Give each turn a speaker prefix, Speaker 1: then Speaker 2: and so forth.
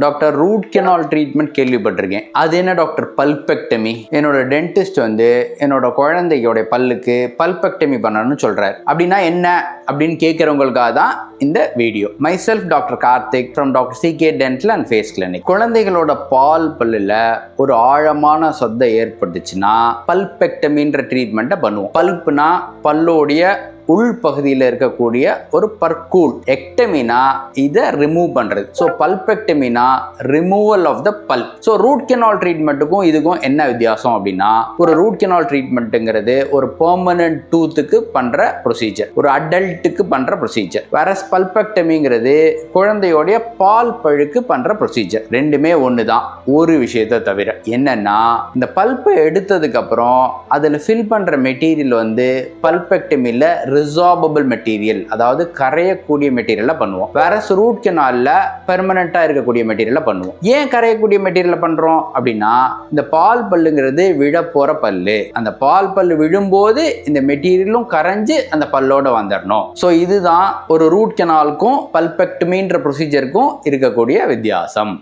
Speaker 1: Doctor root canal treatment கேள்விப்பட்டிருக்கேன். அது என்ன டாக்டர்? பல்பெக்டமி. என்னோட டென்டிஸ்ட் வந்து என்னோட குழந்தையோட பல்லுக்கு பல்பெக்டமி பண்ணணும்னு சொல்றாரு. அப்படின்னா என்ன அப்படின்னு கேட்கறவங்களுக்காக தான் இந்த வீடியோ. Myself doctor Karthik from doctor CK dental and face clinic. குழந்தைகளோட பால் பல்லுல ஒரு ஆழமான சொத்தை ஏற்பட்டுச்சுன்னா பல்பெக்டமின்ற ட்ரீட்மெண்ட்டை பண்ணுவோம். பல்ப்னா பல்லோடைய உள் பகுதியில் இருக்கக்கூடிய ஒரு பர்கூல். எக்டமினா இதை ரிமூவ் பண்றது. ஸோ பல்பெக்டமினா removal of the pulp. So root canal ட்ரீட்மெண்ட்டுக்கும் இதுக்கும் என்ன வித்தியாசம் அப்படின்னா, ஒரு ரூட் கெனால் ட்ரீட்மெண்ட்டுங்கிறது ஒரு பெர்மனன்ட் டூத்துக்கு பண்ற ப்ரொசீஜர், ஒரு அடல்ட்டுக்கு பண்ற ப்ரொசீஜர். வேற பல்பெக்டமிங்கிறது குழந்தையோடைய பால் பழுக்கு பண்ற ப்ரொசீஜர். ரெண்டுமே ஒன்று தான், ஒரு விஷயத்தை தவிர. என்னன்னா, இந்த பல்ப்பை எடுத்ததுக்கு அப்புறம் அதில் ஃபில் பண்ற மெட்டீரியல் வந்து பல்பெக்டமியில் ரிசார்பபிள் மெட்டீரியல், அதாவது கரையக்கூடிய மெட்டீரியலை பண்ணுவோம். வேற ரூட் கெனால்ல பெர்மனண்டா இருக்கக்கூடிய மெட்டீரியலை பண்ணுவோம். ஏன் கரையக்கூடிய மெட்டீரியலை பண்றோம் அப்படின்னா, இந்த பால் பல்லுங்கிறது விழ போற பல்லு. அந்த பால் பல்லு விழும்போது இந்த மெட்டீரியலும் கரைஞ்சு அந்த பல்லோட வந்துடணும். ஸோ இதுதான் ஒரு ரூட் கெனாலுக்கும் பல்பெக்டமின்ற ப்ரொசீஜருக்கும் இருக்கக்கூடிய வித்தியாசம்.